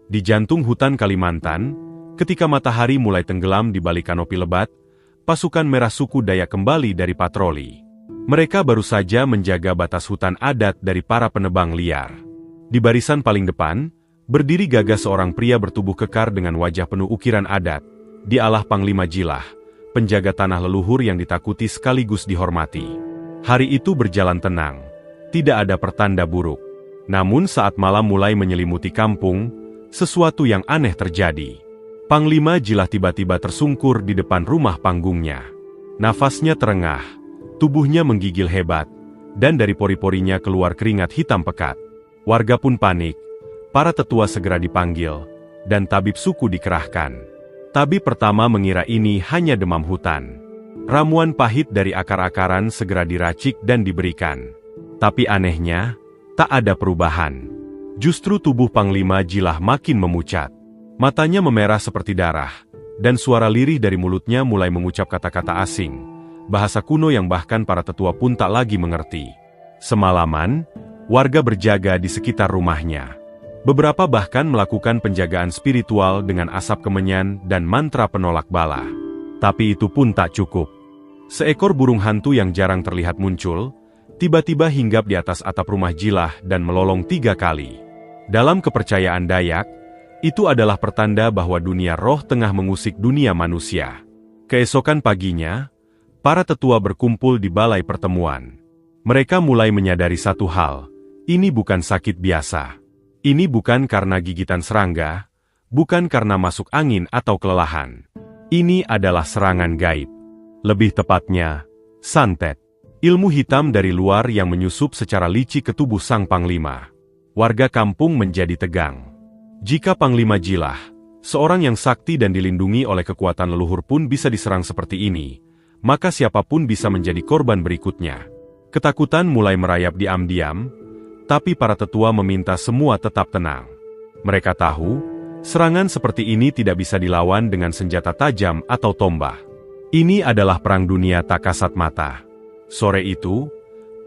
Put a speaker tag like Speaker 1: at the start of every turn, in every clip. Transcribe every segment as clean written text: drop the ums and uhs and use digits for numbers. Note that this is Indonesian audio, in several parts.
Speaker 1: Di jantung hutan Kalimantan, ketika matahari mulai tenggelam di balik kanopi lebat, pasukan merah suku Dayak kembali dari patroli. Mereka baru saja menjaga batas hutan adat dari para penebang liar. Di barisan paling depan, berdiri gagah seorang pria bertubuh kekar dengan wajah penuh ukiran adat. Dialah Panglima Jilah, penjaga tanah leluhur yang ditakuti sekaligus dihormati. Hari itu berjalan tenang, tidak ada pertanda buruk. Namun saat malam mulai menyelimuti kampung, sesuatu yang aneh terjadi. Panglima Jilah tiba-tiba tersungkur di depan rumah panggungnya. Nafasnya terengah, tubuhnya menggigil hebat, dan dari pori-porinya keluar keringat hitam pekat. Warga pun panik, para tetua segera dipanggil, dan tabib suku dikerahkan. Tabib pertama mengira ini hanya demam hutan. Ramuan pahit dari akar-akaran segera diracik dan diberikan. Tapi anehnya, tak ada perubahan. Justru tubuh Panglima Jilah makin memucat. Matanya memerah seperti darah, dan suara lirih dari mulutnya mulai mengucap kata-kata asing, bahasa kuno yang bahkan para tetua pun tak lagi mengerti. Semalaman, warga berjaga di sekitar rumahnya. Beberapa bahkan melakukan penjagaan spiritual dengan asap kemenyan dan mantra penolak bala. Tapi itu pun tak cukup. Seekor burung hantu yang jarang terlihat muncul, tiba-tiba hinggap di atas atap rumah Jilah dan melolong 3 kali. Dalam kepercayaan Dayak, itu adalah pertanda bahwa dunia roh tengah mengusik dunia manusia. Keesokan paginya, para tetua berkumpul di balai pertemuan. Mereka mulai menyadari satu hal, ini bukan sakit biasa. Ini bukan karena gigitan serangga, bukan karena masuk angin atau kelelahan. Ini adalah serangan gaib. Lebih tepatnya, santet. Ilmu hitam dari luar yang menyusup secara licik ke tubuh sang panglima. Warga kampung menjadi tegang. Jika Panglima Jilah, seorang yang sakti dan dilindungi oleh kekuatan leluhur pun bisa diserang seperti ini, maka siapapun bisa menjadi korban berikutnya. Ketakutan mulai merayap diam-diam, tapi para tetua meminta semua tetap tenang. Mereka tahu, serangan seperti ini tidak bisa dilawan dengan senjata tajam atau tombak. Ini adalah perang dunia tak kasat mata. Sore itu,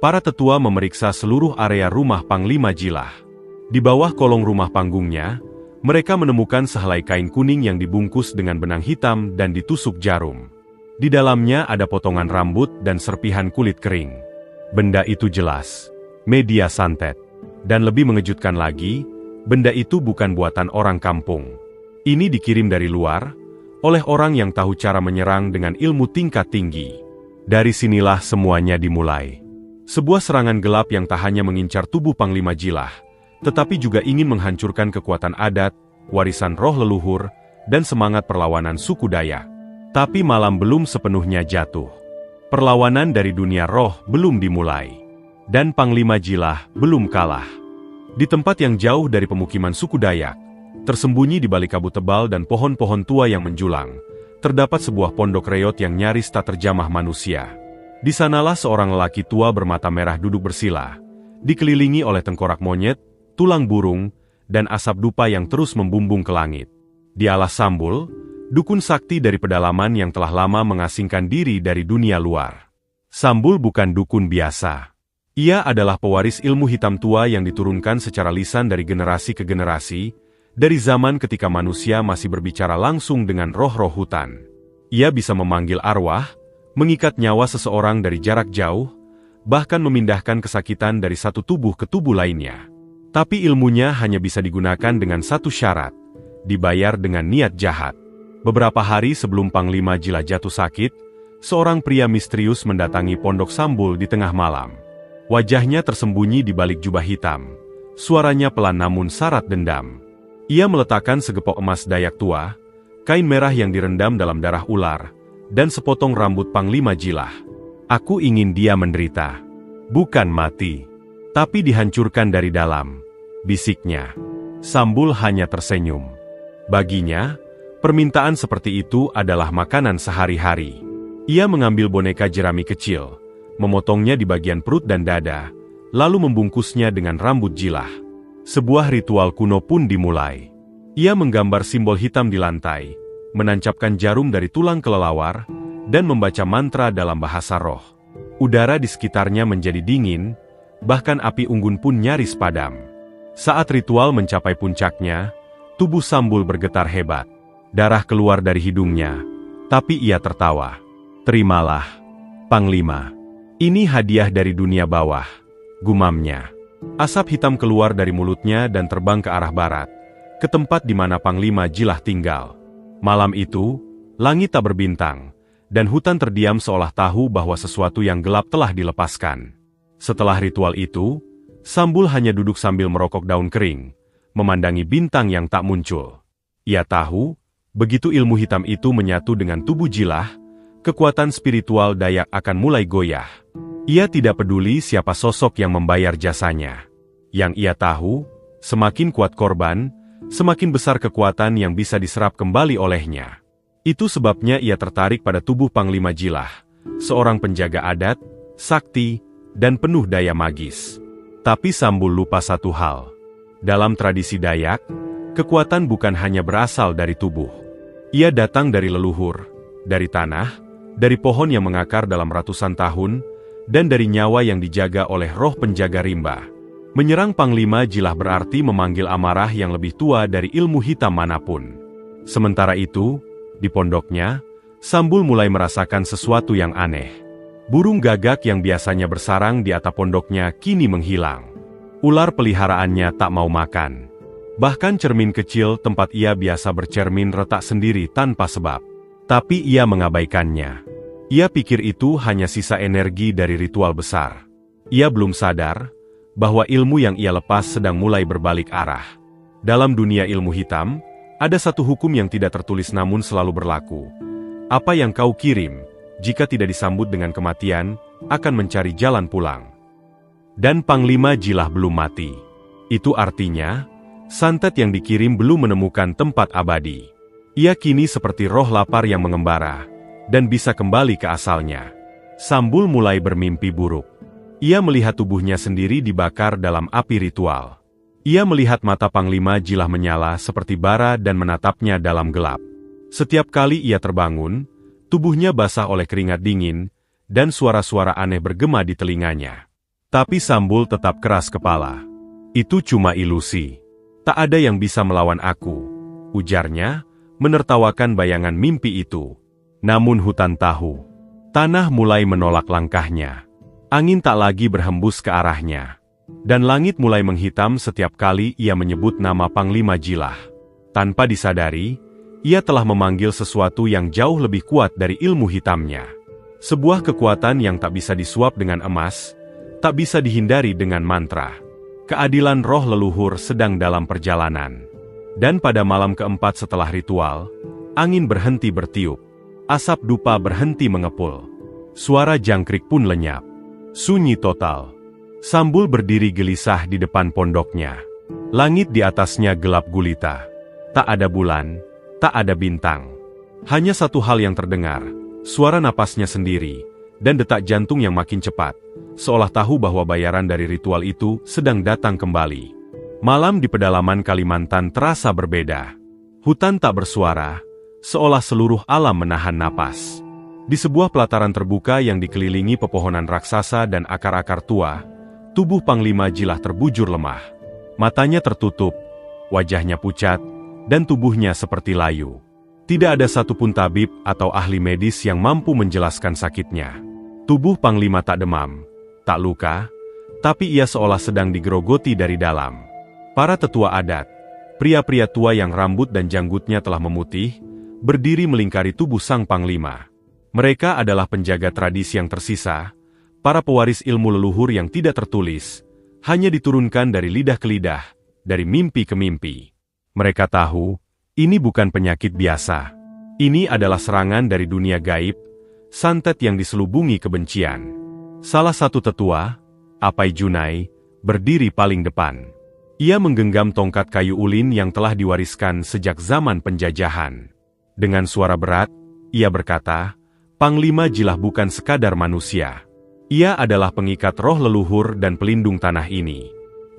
Speaker 1: para tetua memeriksa seluruh area rumah Panglima Jilah. Di bawah kolong rumah panggungnya, mereka menemukan sehelai kain kuning yang dibungkus dengan benang hitam dan ditusuk jarum. Di dalamnya ada potongan rambut dan serpihan kulit kering. Benda itu jelas media santet. Dan lebih mengejutkan lagi, benda itu bukan buatan orang kampung. Ini dikirim dari luar, oleh orang yang tahu cara menyerang dengan ilmu tingkat tinggi. Dari sinilah semuanya dimulai. Sebuah serangan gelap yang tak hanya mengincar tubuh Panglima Jilah, tetapi juga ingin menghancurkan kekuatan adat, warisan roh leluhur, dan semangat perlawanan suku Dayak. Tapi malam belum sepenuhnya jatuh. Perlawanan dari dunia roh belum dimulai. Dan Panglima Jilah belum kalah. Di tempat yang jauh dari pemukiman suku Dayak, tersembunyi di balik kabut tebal dan pohon-pohon tua yang menjulang, terdapat sebuah pondok reot yang nyaris tak terjamah manusia. Di sanalah seorang lelaki tua bermata merah duduk bersila, dikelilingi oleh tengkorak monyet, tulang burung, dan asap dupa yang terus membumbung ke langit. Dialah Sambul, dukun sakti dari pedalaman yang telah lama mengasingkan diri dari dunia luar. Sambul bukan dukun biasa. Ia adalah pewaris ilmu hitam tua yang diturunkan secara lisan dari generasi ke generasi, dari zaman ketika manusia masih berbicara langsung dengan roh-roh hutan. Ia bisa memanggil arwah, mengikat nyawa seseorang dari jarak jauh, bahkan memindahkan kesakitan dari satu tubuh ke tubuh lainnya. Tapi ilmunya hanya bisa digunakan dengan satu syarat, dibayar dengan niat jahat. Beberapa hari sebelum Panglima Jilah jatuh sakit, seorang pria misterius mendatangi pondok Sambul di tengah malam. Wajahnya tersembunyi di balik jubah hitam. Suaranya pelan namun syarat dendam. Ia meletakkan segepok emas Dayak tua, kain merah yang direndam dalam darah ular, dan sepotong rambut Panglima Jilah. Aku ingin dia menderita, bukan mati, tapi dihancurkan dari dalam, bisiknya. Sambul hanya tersenyum. Baginya, permintaan seperti itu adalah makanan sehari-hari. Ia mengambil boneka jerami kecil, memotongnya di bagian perut dan dada, lalu membungkusnya dengan rambut Jilah. Sebuah ritual kuno pun dimulai. Ia menggambar simbol hitam di lantai, menancapkan jarum dari tulang kelelawar, dan membaca mantra dalam bahasa roh. Udara di sekitarnya menjadi dingin, bahkan api unggun pun nyaris padam. Saat ritual mencapai puncaknya, Tubuh Sambul bergetar hebat. Darah keluar dari hidungnya, tapi ia tertawa. "Terimalah, Panglima. Ini hadiah dari dunia bawah," gumamnya. Asap hitam keluar dari mulutnya dan terbang ke arah barat, ke tempat di mana Panglima Jilah tinggal. Malam itu, langit tak berbintang, dan hutan terdiam seolah tahu bahwa sesuatu yang gelap telah dilepaskan. Setelah ritual itu, Sambul hanya duduk sambil merokok daun kering, memandangi bintang yang tak muncul. Ia tahu, begitu ilmu hitam itu menyatu dengan tubuh Jilah, kekuatan spiritual Dayak akan mulai goyah. Ia tidak peduli siapa sosok yang membayar jasanya. Yang ia tahu, semakin kuat korban, semakin besar kekuatan yang bisa diserap kembali olehnya. Itu sebabnya ia tertarik pada tubuh Panglima Jilah, seorang penjaga adat, sakti, dan penuh daya magis. Tapi Sambul lupa satu hal. Dalam tradisi Dayak, kekuatan bukan hanya berasal dari tubuh. Ia datang dari leluhur, dari tanah, dari pohon yang mengakar dalam ratusan tahun, dan dari nyawa yang dijaga oleh roh penjaga rimba. Menyerang Panglima Jilah berarti memanggil amarah yang lebih tua dari ilmu hitam manapun. Sementara itu, di pondoknya, Sambul mulai merasakan sesuatu yang aneh. Burung gagak yang biasanya bersarang di atap pondoknya kini menghilang. Ular peliharaannya tak mau makan. Bahkan cermin kecil tempat ia biasa bercermin retak sendiri tanpa sebab. Tapi ia mengabaikannya. Ia pikir itu hanya sisa energi dari ritual besar. Ia belum sadar bahwa ilmu yang ia lepas sedang mulai berbalik arah. Dalam dunia ilmu hitam, ada satu hukum yang tidak tertulis namun selalu berlaku. Apa yang kau kirim, jika tidak disambut dengan kematian, akan mencari jalan pulang. Dan Panglima Jilah belum mati. Itu artinya, santet yang dikirim belum menemukan tempat abadi. Ia kini seperti roh lapar yang mengembara, dan bisa kembali ke asalnya. Sambul mulai bermimpi buruk. Ia melihat tubuhnya sendiri dibakar dalam api ritual. Ia melihat mata Panglima Jilah menyala seperti bara dan menatapnya dalam gelap. Setiap kali ia terbangun, tubuhnya basah oleh keringat dingin, dan suara-suara aneh bergema di telinganya. Tapi Sambul tetap keras kepala. "Itu cuma ilusi. Tak ada yang bisa melawan aku," ujarnya, menertawakan bayangan mimpi itu. Namun hutan tahu. Tanah mulai menolak langkahnya. Angin tak lagi berhembus ke arahnya. Dan langit mulai menghitam setiap kali ia menyebut nama Panglima Jilah. Tanpa disadari, ia telah memanggil sesuatu yang jauh lebih kuat dari ilmu hitamnya. Sebuah kekuatan yang tak bisa disuap dengan emas, tak bisa dihindari dengan mantra. Keadilan roh leluhur sedang dalam perjalanan. Dan pada malam keempat setelah ritual, angin berhenti bertiup. Asap dupa berhenti mengepul. Suara jangkrik pun lenyap. Sunyi total. Sambul berdiri gelisah di depan pondoknya. Langit di atasnya gelap gulita. Tak ada bulan, tak ada bintang. Hanya satu hal yang terdengar, suara napasnya sendiri, dan detak jantung yang makin cepat, seolah tahu bahwa bayaran dari ritual itu sedang datang kembali. Malam di pedalaman Kalimantan terasa berbeda. Hutan tak bersuara, seolah seluruh alam menahan napas. Di sebuah pelataran terbuka yang dikelilingi pepohonan raksasa dan akar-akar tua, tubuh Panglima Jilah terbujur lemah. Matanya tertutup, wajahnya pucat, dan tubuhnya seperti layu. Tidak ada satupun tabib atau ahli medis yang mampu menjelaskan sakitnya. Tubuh Panglima tak demam, tak luka, tapi ia seolah sedang digerogoti dari dalam. Para tetua adat, pria-pria tua yang rambut dan janggutnya telah memutih, berdiri melingkari tubuh sang Panglima. Mereka adalah penjaga tradisi yang tersisa, para pewaris ilmu leluhur yang tidak tertulis, hanya diturunkan dari lidah ke lidah, dari mimpi ke mimpi. Mereka tahu, ini bukan penyakit biasa. Ini adalah serangan dari dunia gaib, santet yang diselubungi kebencian. Salah satu tetua, Apai Junai, berdiri paling depan. Ia menggenggam tongkat kayu ulin yang telah diwariskan sejak zaman penjajahan. Dengan suara berat, ia berkata, Panglima Jilah bukan sekadar manusia. Ia adalah pengikat roh leluhur dan pelindung tanah ini.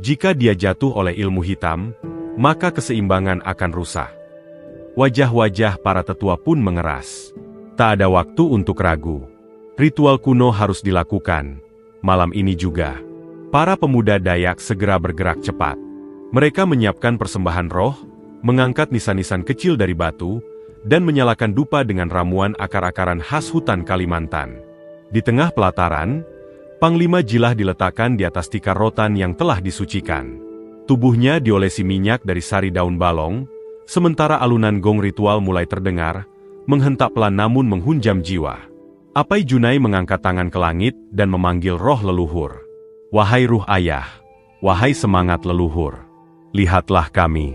Speaker 1: Jika dia jatuh oleh ilmu hitam, maka keseimbangan akan rusak. Wajah-wajah para tetua pun mengeras. Tak ada waktu untuk ragu. Ritual kuno harus dilakukan. Malam ini juga. Para pemuda Dayak segera bergerak cepat. Mereka menyiapkan persembahan roh, mengangkat nisan-nisan kecil dari batu, dan menyalakan dupa dengan ramuan akar-akaran khas hutan Kalimantan. Di tengah pelataran, Panglima Jilah diletakkan di atas tikar rotan yang telah disucikan. Tubuhnya diolesi minyak dari sari daun balong, sementara alunan gong ritual mulai terdengar, menghentak pelan namun menghunjam jiwa. Apai Junai mengangkat tangan ke langit dan memanggil roh leluhur. Wahai ruh ayah, wahai semangat leluhur, lihatlah kami,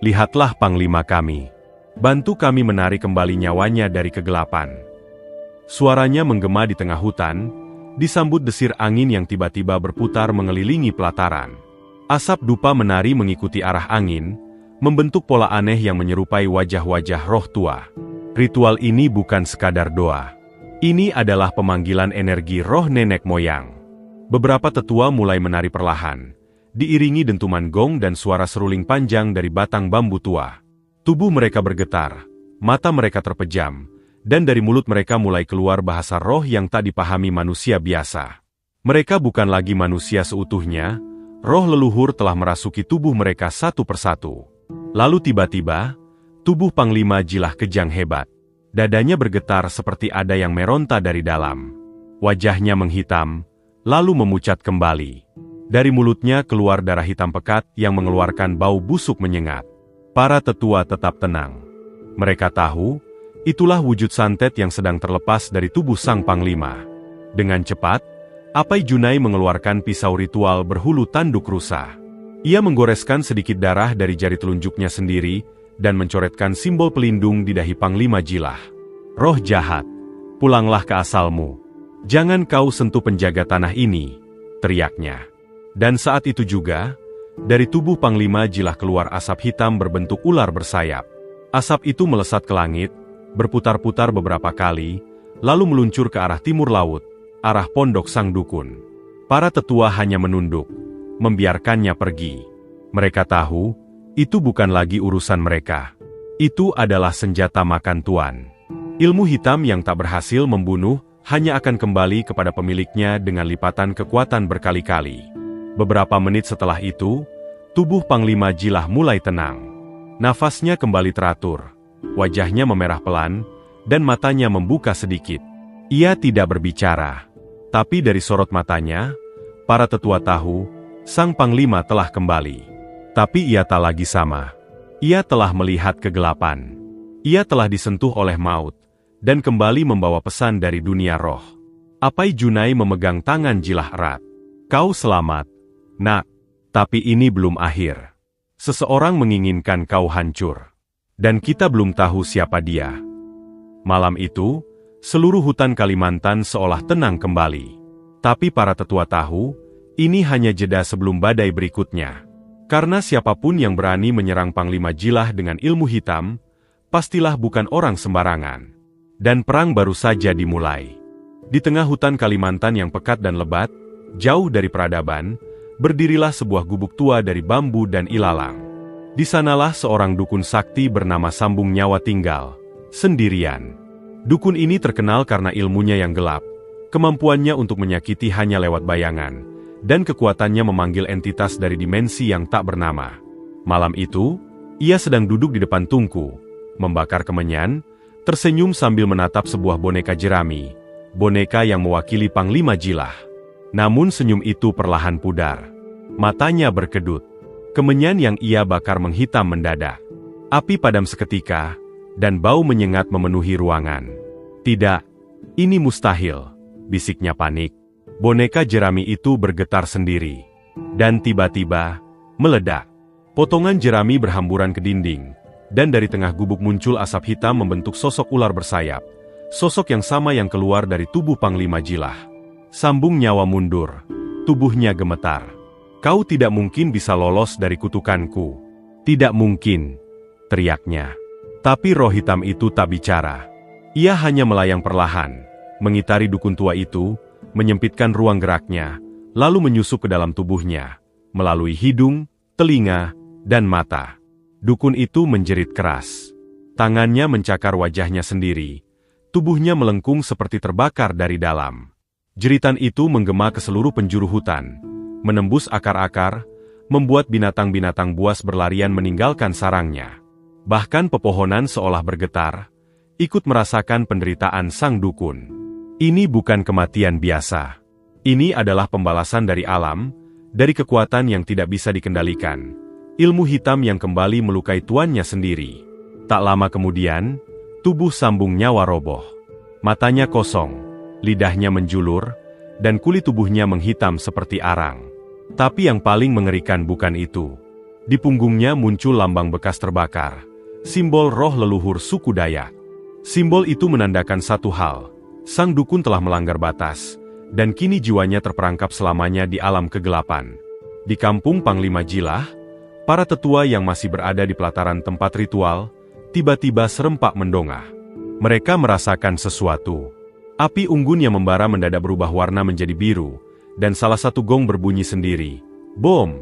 Speaker 1: lihatlah Panglima kami. Bantu kami menarik kembali nyawanya dari kegelapan. Suaranya menggema di tengah hutan, disambut desir angin yang tiba-tiba berputar mengelilingi pelataran. Asap dupa menari mengikuti arah angin, membentuk pola aneh yang menyerupai wajah-wajah roh tua. Ritual ini bukan sekadar doa. Ini adalah pemanggilan energi roh nenek moyang. Beberapa tetua mulai menari perlahan, diiringi dentuman gong dan suara seruling panjang dari batang bambu tua. Tubuh mereka bergetar, mata mereka terpejam, dan dari mulut mereka mulai keluar bahasa roh yang tak dipahami manusia biasa. Mereka bukan lagi manusia seutuhnya, roh leluhur telah merasuki tubuh mereka satu persatu. Lalu tiba-tiba, tubuh Panglima Jilah kejang hebat. Dadanya bergetar seperti ada yang meronta dari dalam. Wajahnya menghitam, lalu memucat kembali. Dari mulutnya keluar darah hitam pekat yang mengeluarkan bau busuk menyengat. Para tetua tetap tenang. Mereka tahu, itulah wujud santet yang sedang terlepas dari tubuh sang Panglima. Dengan cepat, Apai Junai mengeluarkan pisau ritual berhulu tanduk rusa. Ia menggoreskan sedikit darah dari jari telunjuknya sendiri, dan mencoretkan simbol pelindung di dahi Panglima Jilah. Roh jahat, pulanglah ke asalmu. Jangan kau sentuh penjaga tanah ini, teriaknya. Dan saat itu juga, dari tubuh Panglima Jilah keluar asap hitam berbentuk ular bersayap. Asap itu melesat ke langit, berputar-putar beberapa kali, lalu meluncur ke arah timur laut, arah pondok sang dukun. Para tetua hanya menunduk, membiarkannya pergi. Mereka tahu, itu bukan lagi urusan mereka. Itu adalah senjata makan tuan. Ilmu hitam yang tak berhasil membunuh, hanya akan kembali kepada pemiliknya dengan lipatan kekuatan berkali-kali. Beberapa menit setelah itu, tubuh Panglima Jilah mulai tenang. Nafasnya kembali teratur. Wajahnya memerah pelan, dan matanya membuka sedikit. Ia tidak berbicara. Tapi dari sorot matanya, para tetua tahu, sang Panglima telah kembali. Tapi ia tak lagi sama. Ia telah melihat kegelapan. Ia telah disentuh oleh maut, dan kembali membawa pesan dari dunia roh. Apai Junai memegang tangan Jilah erat. Kau selamat, nak. Tapi ini belum akhir. Seseorang menginginkan kau hancur. Dan kita belum tahu siapa dia. Malam itu, seluruh hutan Kalimantan seolah tenang kembali. Tapi para tetua tahu, ini hanya jeda sebelum badai berikutnya. Karena siapapun yang berani menyerang Panglima Jilah dengan ilmu hitam, pastilah bukan orang sembarangan. Dan perang baru saja dimulai. Di tengah hutan Kalimantan yang pekat dan lebat, jauh dari peradaban, berdirilah sebuah gubuk tua dari bambu dan ilalang. Di sanalah seorang dukun sakti bernama Sambung Nyawa tinggal, sendirian. Dukun ini terkenal karena ilmunya yang gelap, kemampuannya untuk menyakiti hanya lewat bayangan, dan kekuatannya memanggil entitas dari dimensi yang tak bernama. Malam itu, ia sedang duduk di depan tungku, membakar kemenyan, tersenyum sambil menatap sebuah boneka jerami, boneka yang mewakili Panglima Jilah. Namun senyum itu perlahan pudar. Matanya berkedut. Kemenyan yang ia bakar menghitam mendadak. Api padam seketika, dan bau menyengat memenuhi ruangan. Tidak, ini mustahil, bisiknya panik. Boneka jerami itu bergetar sendiri. Dan tiba-tiba, meledak. Potongan jerami berhamburan ke dinding, dan dari tengah gubuk muncul asap hitam membentuk sosok ular bersayap. Sosok yang sama yang keluar dari tubuh Panglima Jilah. Sambung Nyawa mundur, tubuhnya gemetar. Kau tidak mungkin bisa lolos dari kutukanku. Tidak mungkin, teriaknya. Tapi roh hitam itu tak bicara. Ia hanya melayang perlahan, mengitari dukun tua itu, menyempitkan ruang geraknya, lalu menyusup ke dalam tubuhnya, melalui hidung, telinga, dan mata. Dukun itu menjerit keras. Tangannya mencakar wajahnya sendiri. Tubuhnya melengkung seperti terbakar dari dalam. Jeritan itu menggema ke seluruh penjuru hutan, menembus akar-akar, membuat binatang-binatang buas berlarian meninggalkan sarangnya. Bahkan pepohonan seolah bergetar, ikut merasakan penderitaan sang dukun. Ini bukan kematian biasa. Ini adalah pembalasan dari alam, dari kekuatan yang tidak bisa dikendalikan. Ilmu hitam yang kembali melukai tuannya sendiri. Tak lama kemudian, tubuh sambung nyawa roboh. Matanya kosong, lidahnya menjulur, dan kulit tubuhnya menghitam seperti arang. Tapi yang paling mengerikan bukan itu. Di punggungnya muncul lambang bekas terbakar, simbol roh leluhur suku Dayak. Simbol itu menandakan satu hal, sang dukun telah melanggar batas, dan kini jiwanya terperangkap selamanya di alam kegelapan. Di kampung Panglima Jilah, para tetua yang masih berada di pelataran tempat ritual, tiba-tiba serempak mendongah. Mereka merasakan sesuatu. Api unggun yang membara mendadak berubah warna menjadi biru, dan salah satu gong berbunyi sendiri. Bom!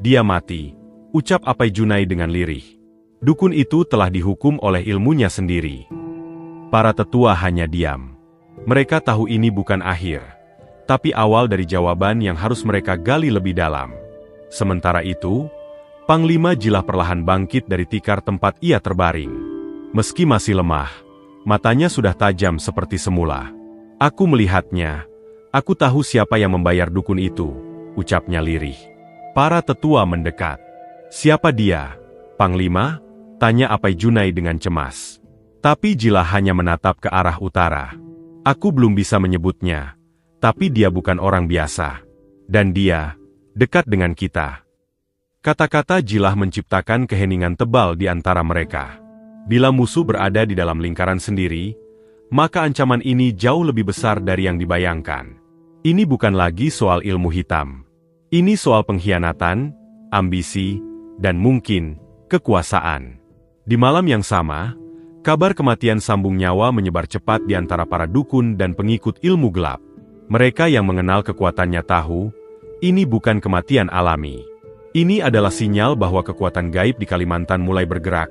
Speaker 1: Dia mati, ucap Apai Junai dengan lirih. Dukun itu telah dihukum oleh ilmunya sendiri. Para tetua hanya diam. Mereka tahu ini bukan akhir, tapi awal dari jawaban yang harus mereka gali lebih dalam. Sementara itu, Panglima Jilah perlahan bangkit dari tikar tempat ia terbaring. Meski masih lemah, matanya sudah tajam seperti semula. Aku melihatnya. Aku tahu siapa yang membayar dukun itu, ucapnya lirih. Para tetua mendekat. Siapa dia, Panglima? Tanya Apai Junai dengan cemas. Tapi Jilah hanya menatap ke arah utara. Aku belum bisa menyebutnya, tapi dia bukan orang biasa. Dan dia dekat dengan kita. Kata-kata Jilah menciptakan keheningan tebal di antara mereka. Bila musuh berada di dalam lingkaran sendiri, maka ancaman ini jauh lebih besar dari yang dibayangkan. Ini bukan lagi soal ilmu hitam. Ini soal pengkhianatan, ambisi, dan mungkin kekuasaan. Di malam yang sama, kabar kematian sambung nyawa menyebar cepat di antara para dukun dan pengikut ilmu gelap. Mereka yang mengenal kekuatannya tahu, ini bukan kematian alami. Ini adalah sinyal bahwa kekuatan gaib di Kalimantan mulai bergerak,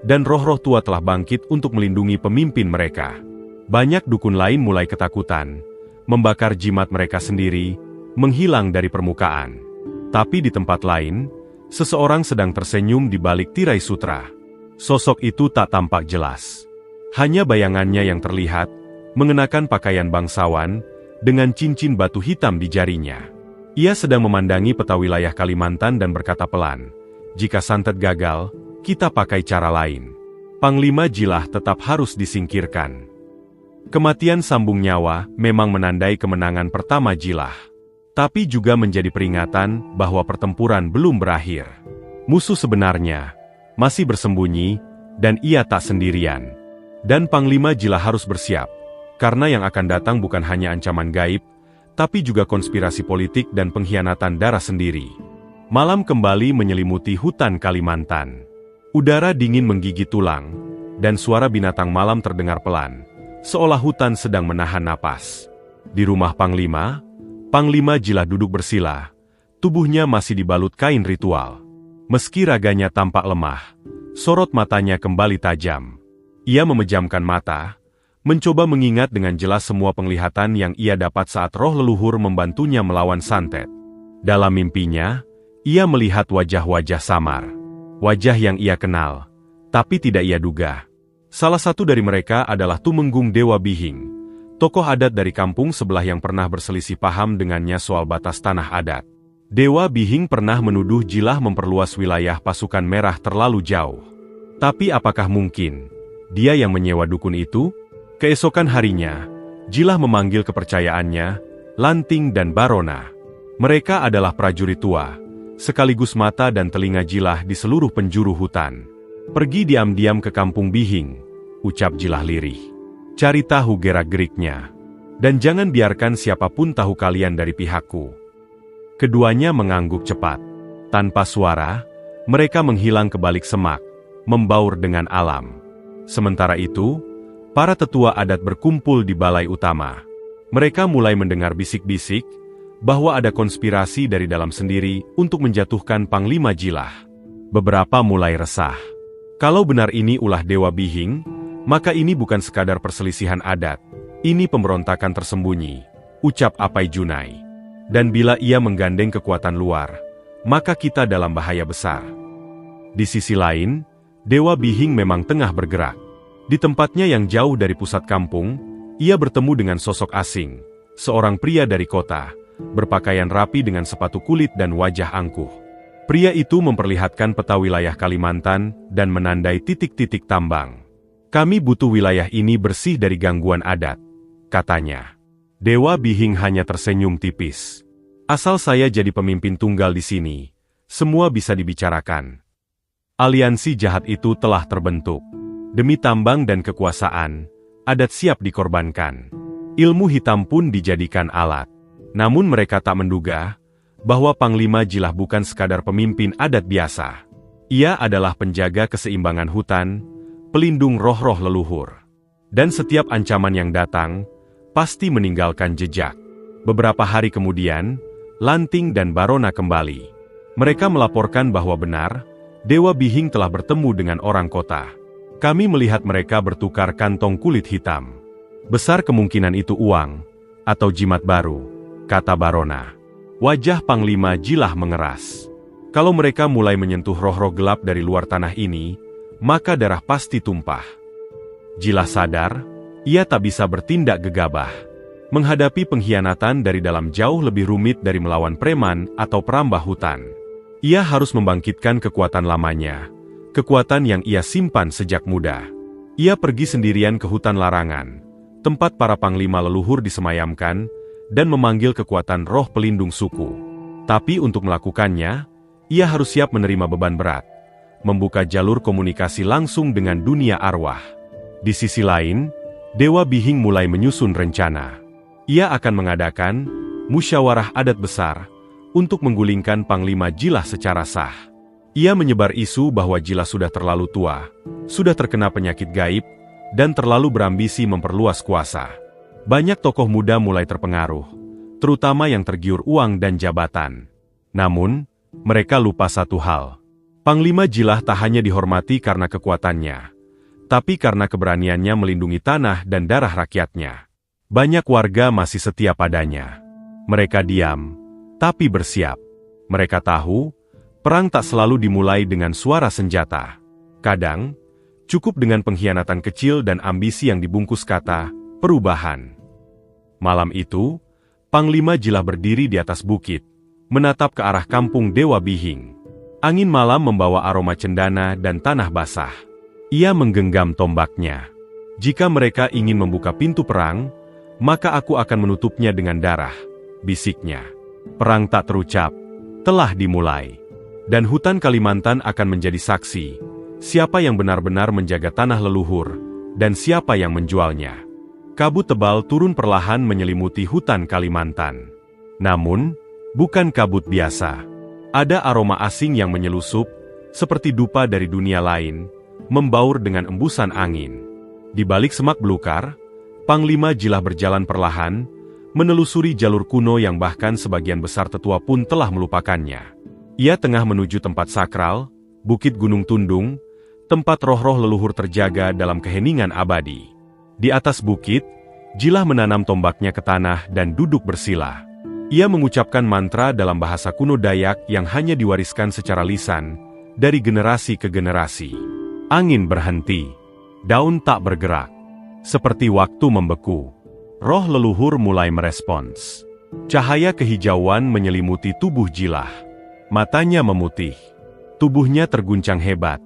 Speaker 1: dan roh-roh tua telah bangkit untuk melindungi pemimpin mereka. Banyak dukun lain mulai ketakutan, membakar jimat mereka sendiri, menghilang dari permukaan. Tapi di tempat lain, seseorang sedang tersenyum di balik tirai sutra. Sosok itu tak tampak jelas. Hanya bayangannya yang terlihat, mengenakan pakaian bangsawan, dengan cincin batu hitam di jarinya. Ia sedang memandangi peta wilayah Kalimantan dan berkata pelan, "Jika santet gagal, kita pakai cara lain." Panglima Jilah tetap harus disingkirkan. Kematian sambung nyawa memang menandai kemenangan pertama Jilah. Tapi juga menjadi peringatan bahwa pertempuran belum berakhir. Musuh sebenarnya masih bersembunyi, dan ia tak sendirian. Dan Panglima Jilah harus bersiap, karena yang akan datang bukan hanya ancaman gaib, tapi juga konspirasi politik dan pengkhianatan darah sendiri. Malam kembali menyelimuti hutan Kalimantan. Udara dingin menggigit tulang, dan suara binatang malam terdengar pelan, seolah hutan sedang menahan napas. Di rumah Panglima, Panglima Jilah duduk bersila, tubuhnya masih dibalut kain ritual. Meski raganya tampak lemah, sorot matanya kembali tajam. Ia memejamkan mata, mencoba mengingat dengan jelas semua penglihatan yang ia dapat saat roh leluhur membantunya melawan santet. Dalam mimpinya, ia melihat wajah-wajah samar. Wajah yang ia kenal, tapi tidak ia duga. Salah satu dari mereka adalah Tumenggung Dewa Bihing, tokoh adat dari kampung sebelah yang pernah berselisih paham dengannya soal batas tanah adat. Dewa Bihing pernah menuduh Jilah memperluas wilayah pasukan merah terlalu jauh. Tapi apakah mungkin dia yang menyewa dukun itu? Keesokan harinya, Jilah memanggil kepercayaannya, Lanting dan Barona. Mereka adalah prajurit tua, sekaligus mata dan telinga Jilah di seluruh penjuru hutan. "Pergi diam-diam ke kampung Bihing," ucap Jilah lirih. "Cari tahu gerak-geriknya. Dan jangan biarkan siapapun tahu kalian dari pihakku." Keduanya mengangguk cepat. Tanpa suara, mereka menghilang ke balik semak, membaur dengan alam. Sementara itu, para tetua adat berkumpul di balai utama. Mereka mulai mendengar bisik-bisik bahwa ada konspirasi dari dalam sendiri untuk menjatuhkan Panglima Jilah. Beberapa mulai resah. Kalau benar ini ulah Dewa Bihing, maka ini bukan sekadar perselisihan adat. Ini pemberontakan tersembunyi, ucap Apai Junai. Dan bila ia menggandeng kekuatan luar, maka kita dalam bahaya besar. Di sisi lain, Dewa Bihing memang tengah bergerak. Di tempatnya yang jauh dari pusat kampung, ia bertemu dengan sosok asing, seorang pria dari kota, berpakaian rapi dengan sepatu kulit dan wajah angkuh. Pria itu memperlihatkan peta wilayah Kalimantan dan menandai titik-titik tambang. "Kami butuh wilayah ini bersih dari gangguan adat," katanya. Dewa Bihing hanya tersenyum tipis. "Asal saya jadi pemimpin tunggal di sini, semua bisa dibicarakan." Aliansi jahat itu telah terbentuk. Demi tambang dan kekuasaan, adat siap dikorbankan. Ilmu hitam pun dijadikan alat. Namun mereka tak menduga bahwa Panglima Jilah bukan sekadar pemimpin adat biasa. Ia adalah penjaga keseimbangan hutan, pelindung roh-roh leluhur. Dan setiap ancaman yang datang, pasti meninggalkan jejak. Beberapa hari kemudian, Lanting dan Barona kembali. Mereka melaporkan bahwa benar, Dewa Bihing telah bertemu dengan orang kota. "Kami melihat mereka bertukar kantong kulit hitam. Besar kemungkinan itu uang, atau jimat baru," kata Barona. Wajah Panglima Jilah mengeras. Kalau mereka mulai menyentuh roh-roh gelap dari luar tanah ini, maka darah pasti tumpah. Jilah sadar, ia tak bisa bertindak gegabah. Menghadapi pengkhianatan dari dalam jauh lebih rumit dari melawan preman atau perambah hutan. Ia harus membangkitkan kekuatan lamanya, kekuatan yang ia simpan sejak muda. Ia pergi sendirian ke hutan larangan, tempat para panglima leluhur disemayamkan, dan memanggil kekuatan roh pelindung suku. Tapi untuk melakukannya, ia harus siap menerima beban berat, membuka jalur komunikasi langsung dengan dunia arwah. Di sisi lain, Dewa Bihing mulai menyusun rencana. Ia akan mengadakan musyawarah adat besar untuk menggulingkan Panglima Jilah secara sah. Ia menyebar isu bahwa Jilah sudah terlalu tua, sudah terkena penyakit gaib, dan terlalu berambisi memperluas kuasa. Banyak tokoh muda mulai terpengaruh, terutama yang tergiur uang dan jabatan. Namun, mereka lupa satu hal. Panglima Jilah tak hanya dihormati karena kekuatannya, tapi karena keberaniannya melindungi tanah dan darah rakyatnya. Banyak warga masih setia padanya. Mereka diam, tapi bersiap. Mereka tahu, perang tak selalu dimulai dengan suara senjata. Kadang, cukup dengan pengkhianatan kecil dan ambisi yang dibungkus kata perubahan. Malam itu, Panglima Jilah berdiri di atas bukit, menatap ke arah kampung Dewa Bihing. Angin malam membawa aroma cendana dan tanah basah. Ia menggenggam tombaknya. "Jika mereka ingin membuka pintu perang, maka aku akan menutupnya dengan darah," bisiknya. Perang tak terucap, telah dimulai. Dan hutan Kalimantan akan menjadi saksi, siapa yang benar-benar menjaga tanah leluhur, dan siapa yang menjualnya. Kabut tebal turun perlahan menyelimuti hutan Kalimantan. Namun, bukan kabut biasa. Ada aroma asing yang menyelusup, seperti dupa dari dunia lain, membaur dengan embusan angin. Di balik semak belukar, Panglima Jilah berjalan perlahan, menelusuri jalur kuno yang bahkan sebagian besar tetua pun telah melupakannya. Ia tengah menuju tempat sakral, Bukit Gunung Tundung, tempat roh-roh leluhur terjaga dalam keheningan abadi. Di atas bukit, Jilah menanam tombaknya ke tanah dan duduk bersila. Ia mengucapkan mantra dalam bahasa kuno Dayak yang hanya diwariskan secara lisan, dari generasi ke generasi. Angin berhenti. Daun tak bergerak. Seperti waktu membeku. Roh leluhur mulai merespons. Cahaya kehijauan menyelimuti tubuh Jilah. Matanya memutih. Tubuhnya terguncang hebat.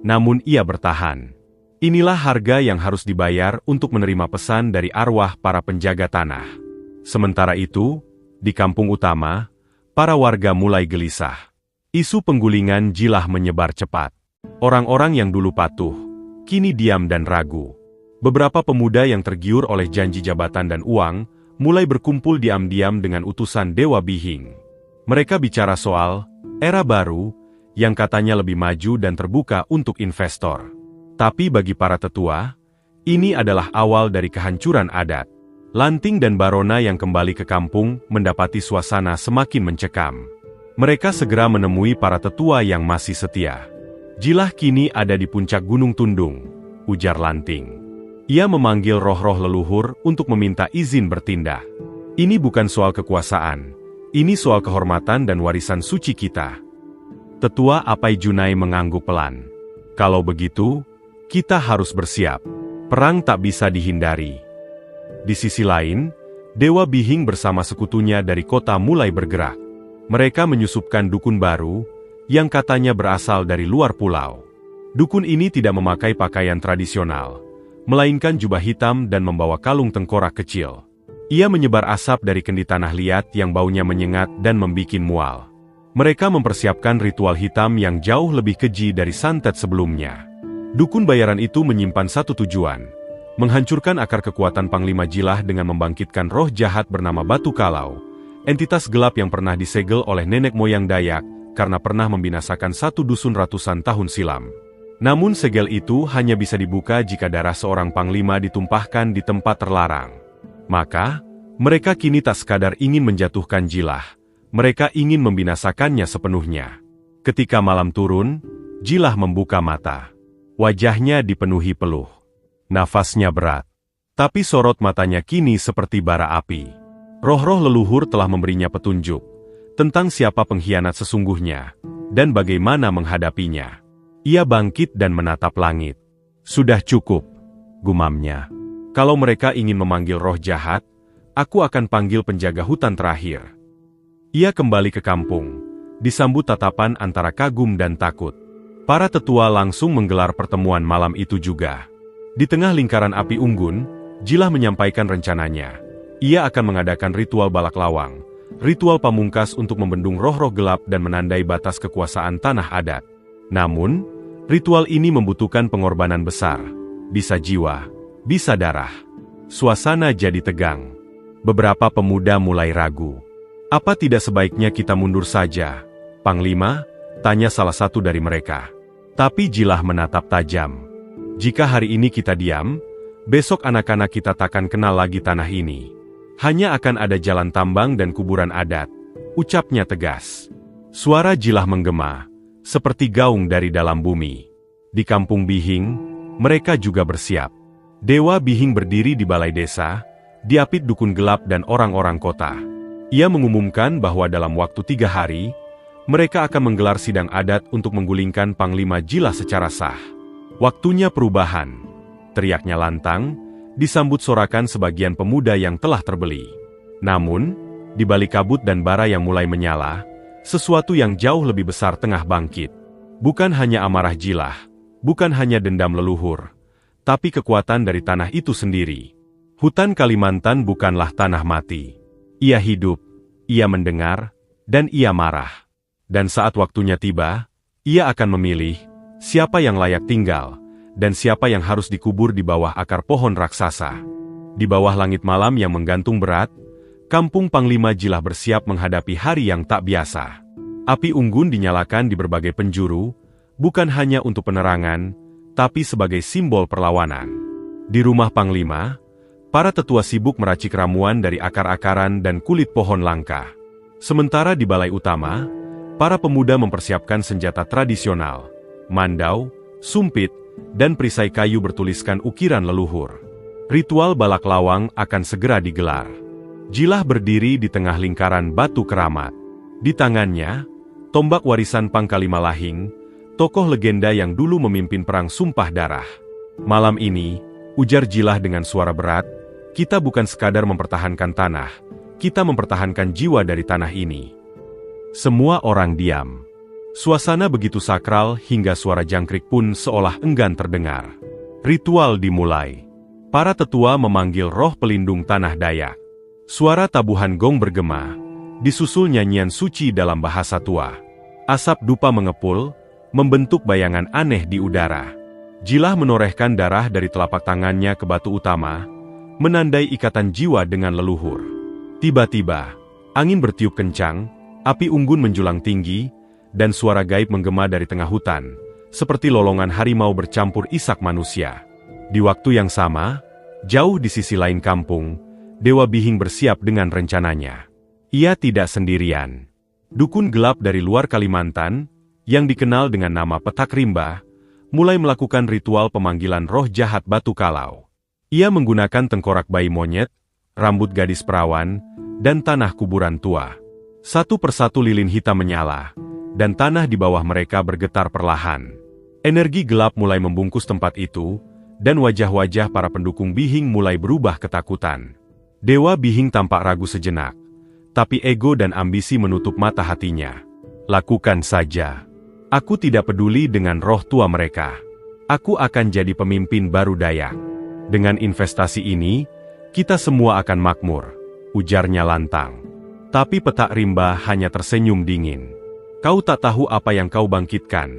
Speaker 1: Namun ia bertahan. Inilah harga yang harus dibayar untuk menerima pesan dari arwah para penjaga tanah. Sementara itu, di kampung utama, para warga mulai gelisah. Isu penggulingan Jilah menyebar cepat. Orang-orang yang dulu patuh, kini diam dan ragu. Beberapa pemuda yang tergiur oleh janji jabatan dan uang, mulai berkumpul diam-diam dengan utusan Dewa Bihing. Mereka bicara soal era baru, yang katanya lebih maju dan terbuka untuk investor. Tapi bagi para tetua, ini adalah awal dari kehancuran adat. Lanting dan Barona yang kembali ke kampung mendapati suasana semakin mencekam. Mereka segera menemui para tetua yang masih setia. "Jilah kini ada di puncak Gunung Tundung," ujar Lanting. Ia memanggil roh-roh leluhur untuk meminta izin bertindak. "Ini bukan soal kekuasaan, ini soal kehormatan dan warisan suci kita." Tetua Apai Junai mengangguk pelan. Kalau begitu, kita harus bersiap. Perang tak bisa dihindari. Di sisi lain, Dewa Bihing bersama sekutunya dari kota mulai bergerak. Mereka menyusupkan dukun baru, yang katanya berasal dari luar pulau. Dukun ini tidak memakai pakaian tradisional, melainkan jubah hitam dan membawa kalung tengkorak kecil. Ia menyebar asap dari kendi tanah liat yang baunya menyengat dan membikin mual. Mereka mempersiapkan ritual hitam yang jauh lebih keji dari santet sebelumnya. Dukun bayaran itu menyimpan satu tujuan, menghancurkan akar kekuatan Panglima Jilah dengan membangkitkan roh jahat bernama Batu Kalau, entitas gelap yang pernah disegel oleh nenek moyang Dayak karena pernah membinasakan satu dusun ratusan tahun silam. Namun segel itu hanya bisa dibuka jika darah seorang panglima ditumpahkan di tempat terlarang. Maka, mereka kini tak sekadar ingin menjatuhkan Jilah, mereka ingin membinasakannya sepenuhnya. Ketika malam turun, Jilah membuka mata. Wajahnya dipenuhi peluh. Nafasnya berat. Tapi sorot matanya kini seperti bara api. Roh-roh leluhur telah memberinya petunjuk tentang siapa pengkhianat sesungguhnya dan bagaimana menghadapinya. Ia bangkit dan menatap langit. Sudah cukup, gumamnya. Kalau mereka ingin memanggil roh jahat, aku akan panggil penjaga hutan terakhir. Ia kembali ke kampung, disambut tatapan antara kagum dan takut. Para tetua langsung menggelar pertemuan malam itu juga. Di tengah lingkaran api unggun, Jilah menyampaikan rencananya. Ia akan mengadakan ritual balak lawang, ritual pamungkas untuk membendung roh-roh gelap dan menandai batas kekuasaan tanah adat. Namun, ritual ini membutuhkan pengorbanan besar, bisa jiwa, bisa darah. Suasana jadi tegang. Beberapa pemuda mulai ragu. Apa tidak sebaiknya kita mundur saja, Panglima? Tanya salah satu dari mereka. Tapi Jilah menatap tajam. Jika hari ini kita diam, besok anak-anak kita takkan kenal lagi tanah ini. Hanya akan ada jalan tambang dan kuburan adat, ucapnya tegas. Suara Jilah menggema, seperti gaung dari dalam bumi. Di kampung Bihing, mereka juga bersiap. Dewa Bihing berdiri di balai desa, diapit dukun gelap dan orang-orang kota. Ia mengumumkan bahwa dalam waktu 3 hari, mereka akan menggelar sidang adat untuk menggulingkan Panglima Jilah secara sah. Waktunya perubahan, teriaknya lantang, disambut sorakan sebagian pemuda yang telah terbeli. Namun, di balik kabut dan bara yang mulai menyala, sesuatu yang jauh lebih besar tengah bangkit. Bukan hanya amarah Jilah, bukan hanya dendam leluhur, tapi kekuatan dari tanah itu sendiri. Hutan Kalimantan bukanlah tanah mati. Ia hidup, ia mendengar, dan ia marah. Dan saat waktunya tiba, ia akan memilih siapa yang layak tinggal, dan siapa yang harus dikubur di bawah akar pohon raksasa. Di bawah langit malam yang menggantung berat, kampung Panglima Jilah bersiap menghadapi hari yang tak biasa. Api unggun dinyalakan di berbagai penjuru, bukan hanya untuk penerangan, tapi sebagai simbol perlawanan. Di rumah Panglima, para tetua sibuk meracik ramuan dari akar-akaran dan kulit pohon langka. Sementara di balai utama, para pemuda mempersiapkan senjata tradisional, mandau, sumpit, dan perisai kayu bertuliskan ukiran leluhur. Ritual balak lawang akan segera digelar. Jilah berdiri di tengah lingkaran batu keramat. Di tangannya, tombak warisan Pangkalima Lahing, tokoh legenda yang dulu memimpin perang sumpah darah. Malam ini, ujar Jilah dengan suara berat, kita bukan sekadar mempertahankan tanah, kita mempertahankan jiwa dari tanah ini. Semua orang diam. Suasana begitu sakral hingga suara jangkrik pun seolah enggan terdengar. Ritual dimulai. Para tetua memanggil roh pelindung tanah Dayak. Suara tabuhan gong bergema, disusul nyanyian suci dalam bahasa tua. Asap dupa mengepul, membentuk bayangan aneh di udara. Jilah menorehkan darah dari telapak tangannya ke batu utama, menandai ikatan jiwa dengan leluhur. Tiba-tiba, angin bertiup kencang, api unggun menjulang tinggi, dan suara gaib menggema dari tengah hutan, seperti lolongan harimau bercampur isak manusia. Di waktu yang sama, jauh di sisi lain kampung, Dewa Bihing bersiap dengan rencananya. Ia tidak sendirian. Dukun gelap dari luar Kalimantan, yang dikenal dengan nama Petak Rimba, mulai melakukan ritual pemanggilan roh jahat Batu Kalau. Ia menggunakan tengkorak bayi monyet, rambut gadis perawan, dan tanah kuburan tua. Satu persatu lilin hitam menyala, dan tanah di bawah mereka bergetar perlahan. Energi gelap mulai membungkus tempat itu, dan wajah-wajah para pendukung Bihing mulai berubah ketakutan. Dewa Bihing tampak ragu sejenak, tapi ego dan ambisi menutup mata hatinya. Lakukan saja. Aku tidak peduli dengan roh tua mereka. Aku akan jadi pemimpin baru Dayak. Dengan investasi ini, kita semua akan makmur, ujarnya lantang. Tapi Petak Rimba hanya tersenyum dingin. Kau tak tahu apa yang kau bangkitkan,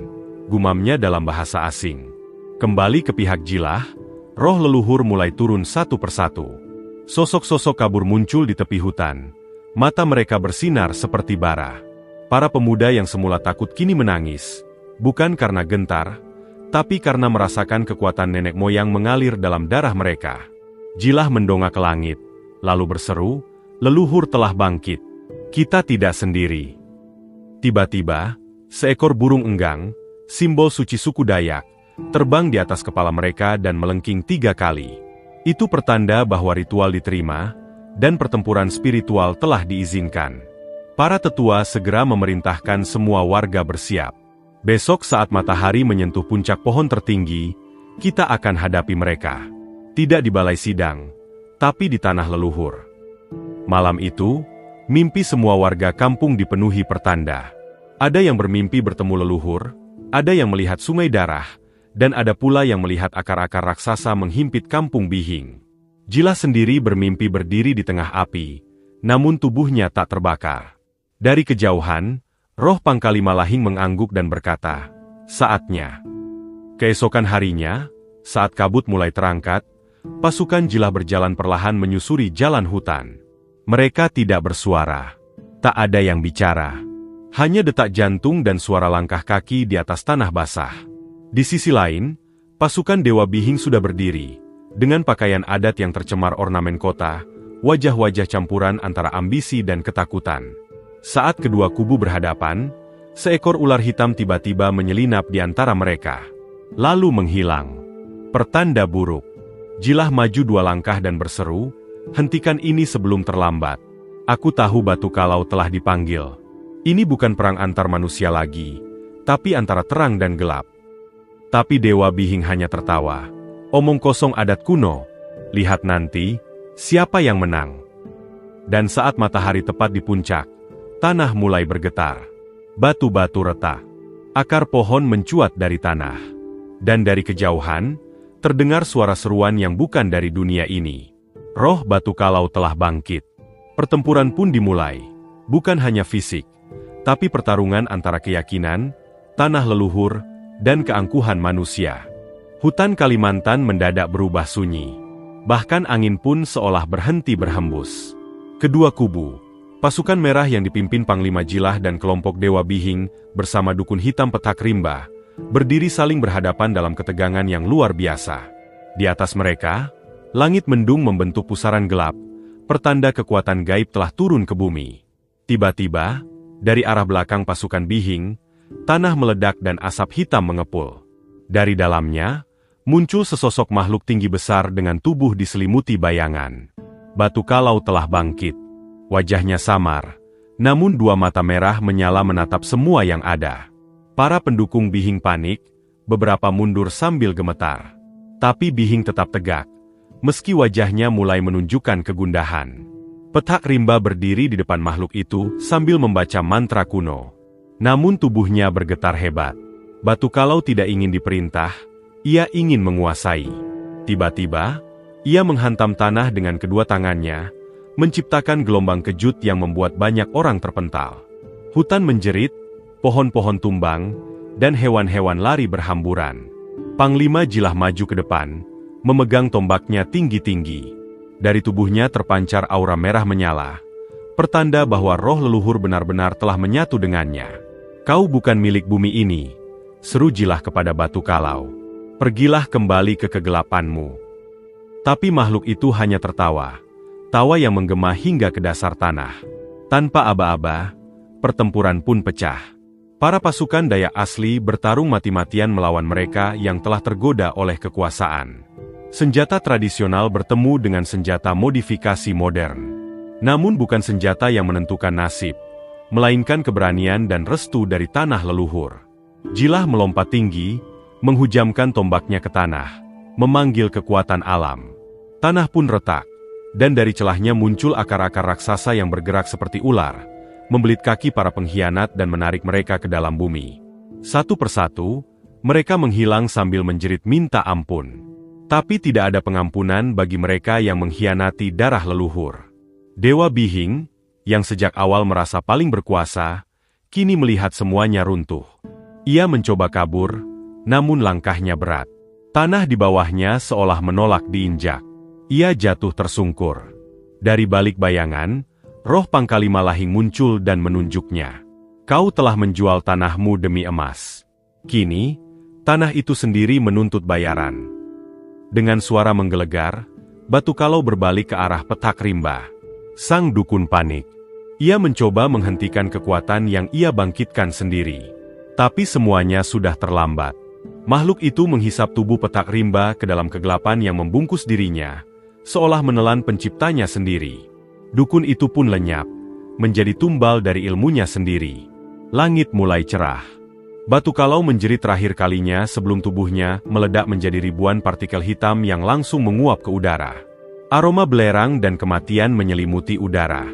Speaker 1: gumamnya dalam bahasa asing. Kembali ke pihak Jilah, roh leluhur mulai turun satu persatu. Sosok-sosok kabur muncul di tepi hutan. Mata mereka bersinar seperti bara. Para pemuda yang semula takut kini menangis, bukan karena gentar, tapi karena merasakan kekuatan nenek moyang mengalir dalam darah mereka. Jilah mendongak ke langit, lalu berseru, "Leluhur telah bangkit. Kita tidak sendiri." Tiba-tiba, seekor burung enggang, simbol suci suku Dayak, terbang di atas kepala mereka dan melengking 3 kali. Itu pertanda bahwa ritual diterima, dan pertempuran spiritual telah diizinkan. Para tetua segera memerintahkan semua warga bersiap. Besok saat matahari menyentuh puncak pohon tertinggi, kita akan hadapi mereka. Tidak di balai sidang, tapi di tanah leluhur. Malam itu, mimpi semua warga kampung dipenuhi pertanda. Ada yang bermimpi bertemu leluhur, ada yang melihat sungai darah, dan ada pula yang melihat akar-akar raksasa menghimpit kampung Bihing. Jilah sendiri bermimpi berdiri di tengah api, namun tubuhnya tak terbakar. Dari kejauhan, roh Pangkalima Lahing mengangguk dan berkata, "Saatnya." Keesokan harinya, saat kabut mulai terangkat, pasukan Jilah berjalan perlahan menyusuri jalan hutan. Mereka tidak bersuara. Tak ada yang bicara. Hanya detak jantung dan suara langkah kaki di atas tanah basah. Di sisi lain, pasukan Dewa Bihing sudah berdiri, dengan pakaian adat yang tercemar ornamen kota, wajah-wajah campuran antara ambisi dan ketakutan. Saat kedua kubu berhadapan, seekor ular hitam tiba-tiba menyelinap di antara mereka, lalu menghilang. Pertanda buruk. Jilah maju 2 langkah dan berseru, "Hentikan ini sebelum terlambat. Aku tahu Batu Kalau telah dipanggil. Ini bukan perang antar manusia lagi, tapi antara terang dan gelap." Tapi Dewa Bihing hanya tertawa. "Omong kosong adat kuno. Lihat nanti, siapa yang menang." Dan saat matahari tepat di puncak, tanah mulai bergetar. Batu-batu retak. Akar pohon mencuat dari tanah. Dan dari kejauhan, terdengar suara seruan yang bukan dari dunia ini. Roh Batu Kalau telah bangkit. Pertempuran pun dimulai. Bukan hanya fisik, tapi pertarungan antara keyakinan, tanah leluhur, dan keangkuhan manusia. Hutan Kalimantan mendadak berubah sunyi. Bahkan angin pun seolah berhenti berhembus. Kedua kubu, pasukan merah yang dipimpin Panglima Jilah dan kelompok Dewa Bihing bersama dukun hitam Petak Rimba, berdiri saling berhadapan dalam ketegangan yang luar biasa. Di atas mereka, langit mendung membentuk pusaran gelap, pertanda kekuatan gaib telah turun ke bumi. Tiba-tiba, dari arah belakang pasukan Bihing, tanah meledak dan asap hitam mengepul. Dari dalamnya, muncul sesosok makhluk tinggi besar dengan tubuh diselimuti bayangan. Batu Kalau telah bangkit. Wajahnya samar, namun 2 mata merah menyala menatap semua yang ada. Para pendukung Bihing panik, beberapa mundur sambil gemetar. Tapi Bihing tetap tegak, meski wajahnya mulai menunjukkan kegundahan. Petak Rimba berdiri di depan makhluk itu sambil membaca mantra kuno. Namun tubuhnya bergetar hebat. Batu Kalau tidak ingin diperintah, ia ingin menguasai. Tiba-tiba, ia menghantam tanah dengan kedua tangannya, menciptakan gelombang kejut yang membuat banyak orang terpental. Hutan menjerit, pohon-pohon tumbang, dan hewan-hewan lari berhamburan. Panglima Jilah maju ke depan, memegang tombaknya tinggi-tinggi. Dari tubuhnya terpancar aura merah menyala, pertanda bahwa roh leluhur benar-benar telah menyatu dengannya. "Kau bukan milik bumi ini," seru Jilah kepada Batu Kalau. "Pergilah kembali ke kegelapanmu." Tapi makhluk itu hanya tertawa. Tawa yang menggema hingga ke dasar tanah. Tanpa aba-aba, pertempuran pun pecah. Para pasukan Dayak asli bertarung mati-matian melawan mereka yang telah tergoda oleh kekuasaan. Senjata tradisional bertemu dengan senjata modifikasi modern. Namun bukan senjata yang menentukan nasib, melainkan keberanian dan restu dari tanah leluhur. Jilah melompat tinggi, menghujamkan tombaknya ke tanah, memanggil kekuatan alam. Tanah pun retak, dan dari celahnya muncul akar-akar raksasa yang bergerak seperti ular, membelit kaki para pengkhianat dan menarik mereka ke dalam bumi. Satu persatu, mereka menghilang sambil menjerit minta ampun. Tapi tidak ada pengampunan bagi mereka yang mengkhianati darah leluhur. Dewa Bihing, yang sejak awal merasa paling berkuasa, kini melihat semuanya runtuh. Ia mencoba kabur, namun langkahnya berat. Tanah di bawahnya seolah menolak diinjak. Ia jatuh tersungkur. Dari balik bayangan, roh Pangkali Malahing muncul dan menunjuknya. Kau telah menjual tanahmu demi emas. Kini, tanah itu sendiri menuntut bayaran. Dengan suara menggelegar, Batu Kalau berbalik ke arah Petak Rimba. Sang dukun panik. Ia mencoba menghentikan kekuatan yang ia bangkitkan sendiri. Tapi semuanya sudah terlambat. Makhluk itu menghisap tubuh Petak Rimba ke dalam kegelapan yang membungkus dirinya, seolah menelan penciptanya sendiri. Dukun itu pun lenyap, menjadi tumbal dari ilmunya sendiri. Langit mulai cerah. Batu Kalau menjerit terakhir kalinya sebelum tubuhnya meledak menjadi ribuan partikel hitam yang langsung menguap ke udara. Aroma belerang dan kematian menyelimuti udara.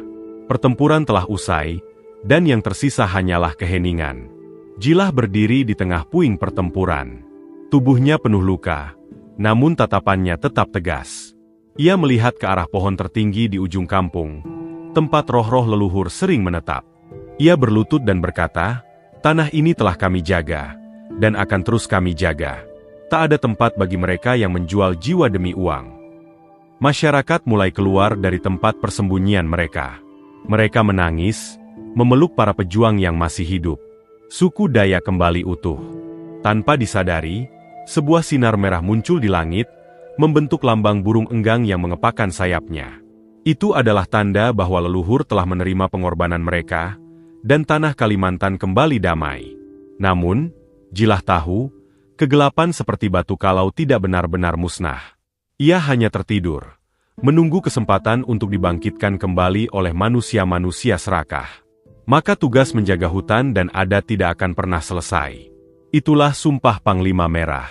Speaker 1: Pertempuran telah usai, dan yang tersisa hanyalah keheningan. Jilah berdiri di tengah puing pertempuran. Tubuhnya penuh luka, namun tatapannya tetap tegas. Ia melihat ke arah pohon tertinggi di ujung kampung, tempat roh-roh leluhur sering menetap. Ia berlutut dan berkata, "Tanah ini telah kami jaga, dan akan terus kami jaga. Tak ada tempat bagi mereka yang menjual jiwa demi uang." Masyarakat mulai keluar dari tempat persembunyian mereka. Mereka menangis, memeluk para pejuang yang masih hidup. Suku Dayak kembali utuh. Tanpa disadari, sebuah sinar merah muncul di langit, membentuk lambang burung enggang yang mengepakkan sayapnya. Itu adalah tanda bahwa leluhur telah menerima pengorbanan mereka, dan tanah Kalimantan kembali damai. Namun, Jilah tahu, kegelapan seperti Batu Kalau tidak benar-benar musnah. Ia hanya tertidur, menunggu kesempatan untuk dibangkitkan kembali oleh manusia-manusia serakah. Maka tugas menjaga hutan dan adat tidak akan pernah selesai. Itulah sumpah Panglima Merah.